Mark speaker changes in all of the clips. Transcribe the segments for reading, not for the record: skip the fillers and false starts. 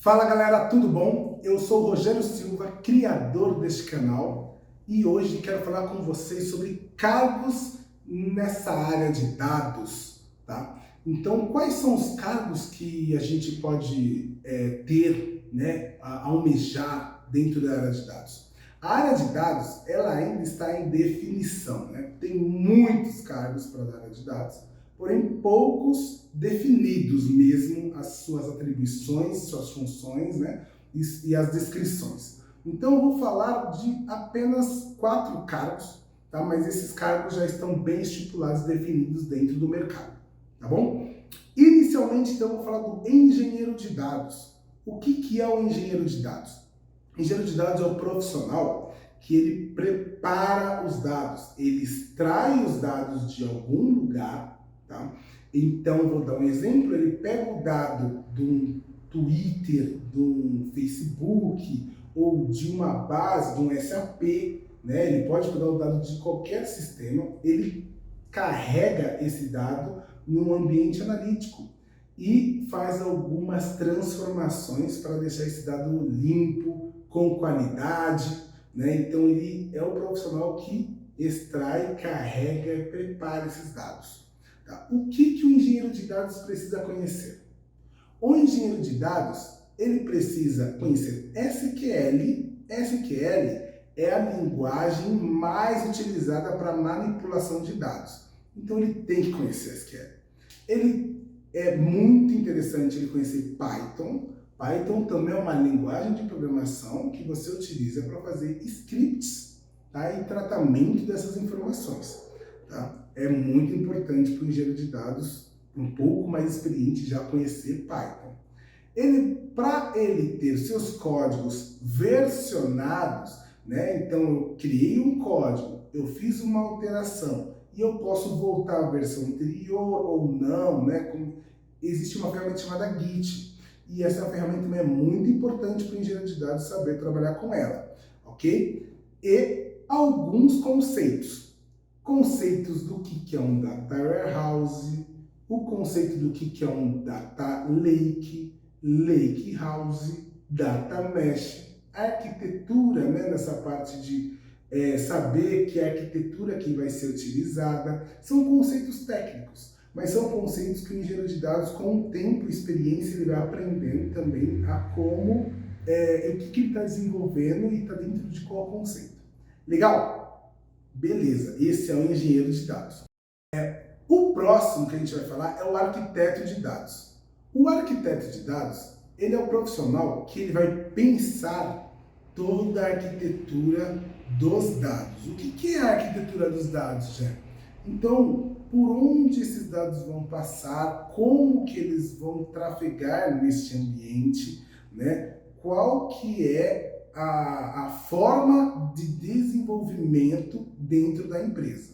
Speaker 1: Fala galera, tudo bom? Eu sou o Rogério Silva, criador deste canal, e hoje quero falar com vocês sobre cargos nessa área de dados, tá? Então, quais são os cargos que a gente pode ter, né, almejar dentro da área de dados? A área de dados, ela ainda está em definição, né? Tem muitos cargos para a área de dados, porém poucos definidos mesmo as suas atribuições, suas funções, né, e as descrições. Então eu vou falar de apenas 4 cargos, tá? Mas esses cargos já estão bem estipulados, definidos dentro do mercado, tá bom? Inicialmente, então, eu vou falar do engenheiro de dados. O que é o engenheiro de dados? O engenheiro de dados é o profissional que ele prepara os dados, ele extrai os dados de algum lugar. Tá? Então, vou dar um exemplo, ele pega o dado de um Twitter, de um Facebook, ou de uma base, de um SAP, né? Ele pode pegar o dado de qualquer sistema, ele carrega esse dado num ambiente analítico e faz algumas transformações para deixar esse dado limpo, com qualidade, né? Então, ele é o profissional que extrai, carrega e prepara esses dados. Tá? O que o engenheiro de dados precisa conhecer? O engenheiro de dados, ele precisa conhecer SQL. SQL é a linguagem mais utilizada para manipulação de dados. Então ele tem que conhecer SQL. Ele é muito interessante ele conhecer Python. Python também é uma linguagem de programação que você utiliza para fazer scripts, tá? E tratamento dessas informações. Tá? É muito importante para o engenheiro de dados um pouco mais experiente já conhecer Python. Para ele ter seus códigos versionados, né? Então eu criei um código, eu fiz uma alteração e eu posso voltar à versão anterior ou não, né? Existe uma ferramenta chamada Git e essa ferramenta também é muito importante para o engenheiro de dados saber trabalhar com ela, ok? E alguns conceitos. Conceitos do que é um Data Warehouse, o conceito do que é um Data Lake, Lake House, Data Mesh, a arquitetura, né, nessa parte de saber que a arquitetura que vai ser utilizada, são conceitos técnicos, mas são conceitos que o engenheiro de dados, com o tempo e experiência, ele vai aprendendo também a como, o que ele está desenvolvendo e está dentro de qual conceito. Legal? Beleza, esse é o engenheiro de dados. O próximo que a gente vai falar é o arquiteto de dados. O arquiteto de dados, ele é o profissional que ele vai pensar toda a arquitetura dos dados. O que é a arquitetura dos dados, já? Então, por onde esses dados vão passar, como que eles vão trafegar neste ambiente, né? Qual que é a forma de desenvolvimento dentro da empresa.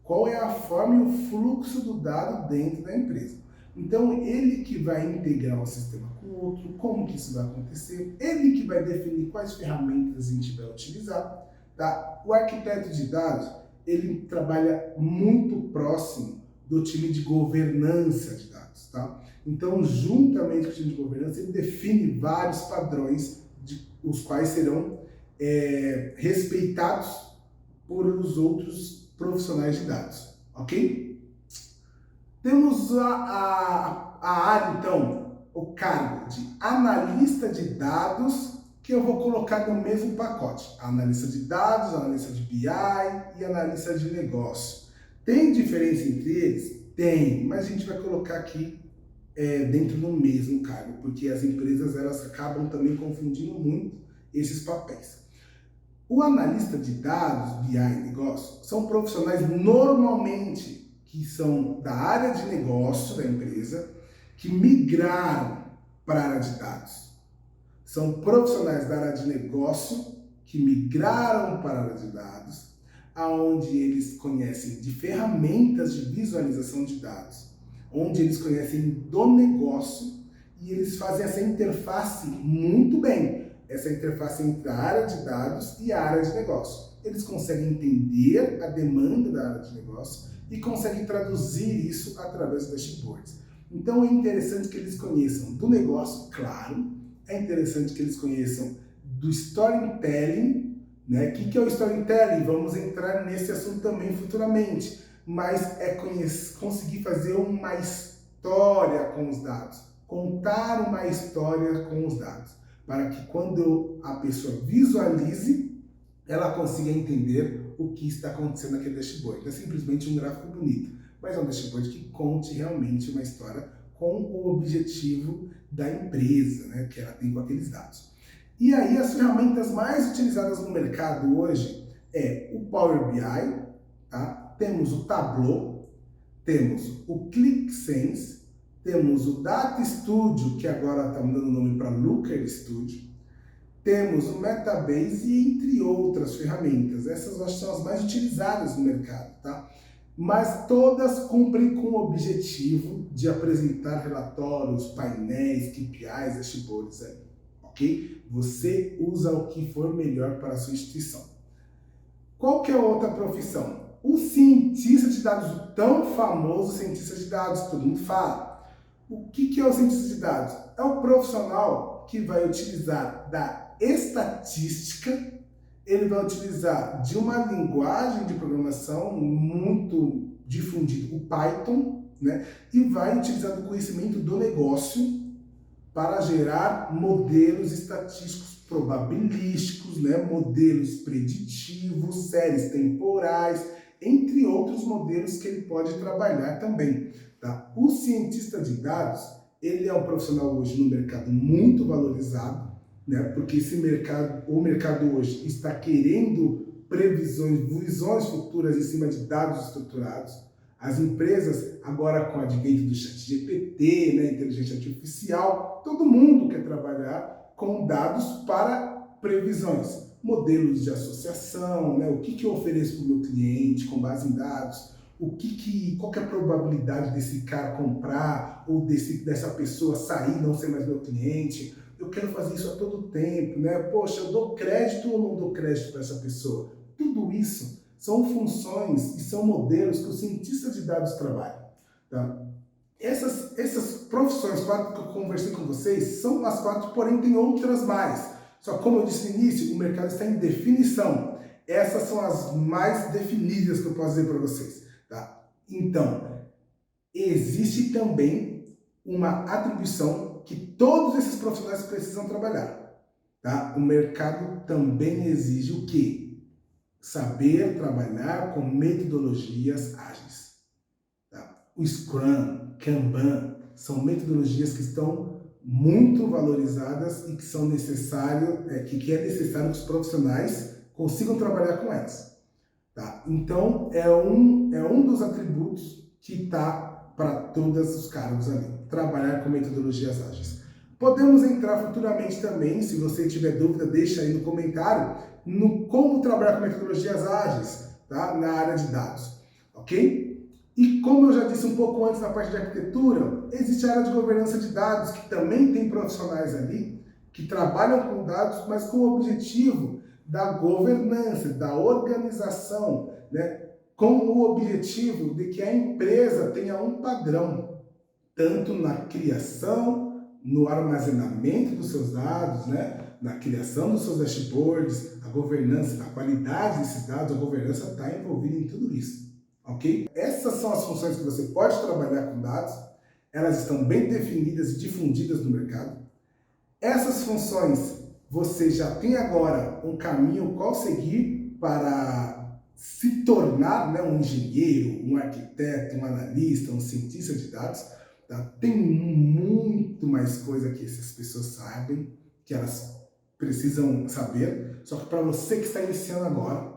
Speaker 1: Qual é a forma e o fluxo do dado dentro da empresa. Então, ele que vai integrar um sistema com o outro, como que isso vai acontecer, ele que vai definir quais ferramentas a gente vai utilizar. Tá? O arquiteto de dados, ele trabalha muito próximo do time de governança de dados. Tá? Então, juntamente com o time de governança, ele define vários padrões os quais serão respeitados por os outros profissionais de dados, ok? Temos a área, então, o cargo de analista de dados, que eu vou colocar no mesmo pacote. Analista de dados, analista de BI e analista de negócio. Tem diferença entre eles? Tem, mas a gente vai colocar aqui dentro do mesmo cargo, porque as empresas elas acabam também confundindo muito esses papéis. O analista de dados, BI e negócio, são profissionais normalmente que são da área de negócio da empresa, que migraram para a área de dados. São profissionais da área de negócio que migraram para a área de dados, aonde eles conhecem de ferramentas de visualização de dados, onde eles conhecem do negócio e eles fazem essa interface muito bem, essa interface entre a área de dados e a área de negócio. Eles conseguem entender a demanda da área de negócio e conseguem traduzir isso através dos dashboards. Então é interessante que eles conheçam do negócio, claro, é interessante que eles conheçam do storytelling, né? O que é o storytelling? Vamos entrar nesse assunto também futuramente, mas é conseguir fazer uma história com os dados, contar uma história com os dados, para que quando a pessoa visualize, ela consiga entender o que está acontecendo naquele dashboard. Não é simplesmente um gráfico bonito, mas é um dashboard que conte realmente uma história com o objetivo da empresa, né, que ela tem com aqueles dados. E aí as ferramentas mais utilizadas no mercado hoje é o Power BI, tá? Temos o Tableau, temos o ClickSense, temos o Data Studio, que agora está mudando o nome para Looker Studio, temos o Metabase e entre outras ferramentas. Essas acho que são as mais utilizadas no mercado, tá? Mas todas cumprem com o objetivo de apresentar relatórios, painéis, KPIs, dashboards aí, ok? Você usa o que for melhor para a sua instituição. Qual que é outra profissão? O cientista de dados, o tão famoso cientista de dados, todo mundo fala. O que é o cientista de dados? É o profissional que vai utilizar da estatística, ele vai utilizar de uma linguagem de programação muito difundida, o Python, né? E vai utilizar do conhecimento do negócio para gerar modelos estatísticos probabilísticos, né? Modelos preditivos, séries temporais, entre outros modelos que ele pode trabalhar também. Tá? O cientista de dados, ele é um profissional hoje no mercado muito valorizado, né? Porque o mercado hoje está querendo visões futuras em cima de dados estruturados. As empresas, agora com o advento do ChatGPT, né, inteligência artificial, todo mundo quer trabalhar com dados para previsões, modelos de associação, né, o que eu ofereço para o meu cliente com base em dados, qual que é a probabilidade desse cara comprar ou dessa pessoa sair e não ser mais meu cliente. Eu quero fazer isso a todo tempo, né? Poxa, eu dou crédito ou não dou crédito para essa pessoa? Tudo isso são funções e são modelos que o cientista de dados trabalha. Tá? Essas profissões, quatro que eu conversei com vocês, são as quatro, porém tem outras mais. Só como eu disse no início, o mercado está em definição. Essas são as mais definidas que eu posso dizer para vocês. Tá? Então, existe também uma atribuição que todos esses profissionais precisam trabalhar. Tá? O mercado também exige o quê? Saber trabalhar com metodologias ágeis. Tá? O Scrum, Kanban, são metodologias que estão muito valorizadas e que são necessário que é necessário que os profissionais consigam trabalhar com elas. Tá? Então, é um dos atributos que está para todos os cargos ali, trabalhar com metodologias ágeis. Podemos entrar futuramente também, se você tiver dúvida, deixa aí no comentário, no como trabalhar com metodologias ágeis, tá? Na área de dados, ok? E como eu já disse um pouco antes na parte de arquitetura, existe a área de governança de dados, que também tem profissionais ali, que trabalham com dados, mas com o objetivo da governança, da organização, né? Com o objetivo de que a empresa tenha um padrão, tanto na criação, no armazenamento dos seus dados, né? Na criação dos seus dashboards, a governança, a qualidade desses dados, a governança está envolvida em tudo isso, ok? Essas são as funções que você pode trabalhar com dados, elas estão bem definidas e difundidas no mercado. Essas funções, você já tem agora um caminho qual seguir para se tornar, né, um engenheiro, um arquiteto, um analista, um cientista de dados. Tá? Tem muito mais coisa que essas pessoas sabem, que elas precisam saber, só que para você que está iniciando agora,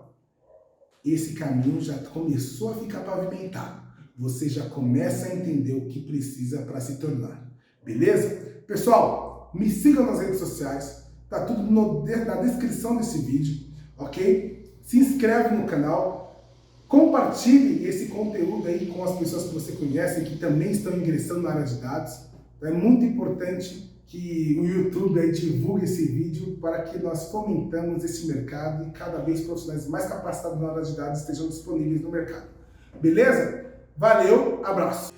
Speaker 1: esse caminho já começou a ficar pavimentado. Você já começa a entender o que precisa para se tornar. Beleza? Pessoal, me sigam nas redes sociais, tá tudo na descrição desse vídeo, ok? Se inscreve no canal, compartilhe esse conteúdo aí com as pessoas que você conhece, que também estão ingressando na área de dados. É muito importante que o YouTube aí divulgue esse vídeo para que nós fomentamos esse mercado e cada vez profissionais mais capacitados na área de dados estejam disponíveis no mercado. Beleza? Valeu, abraço!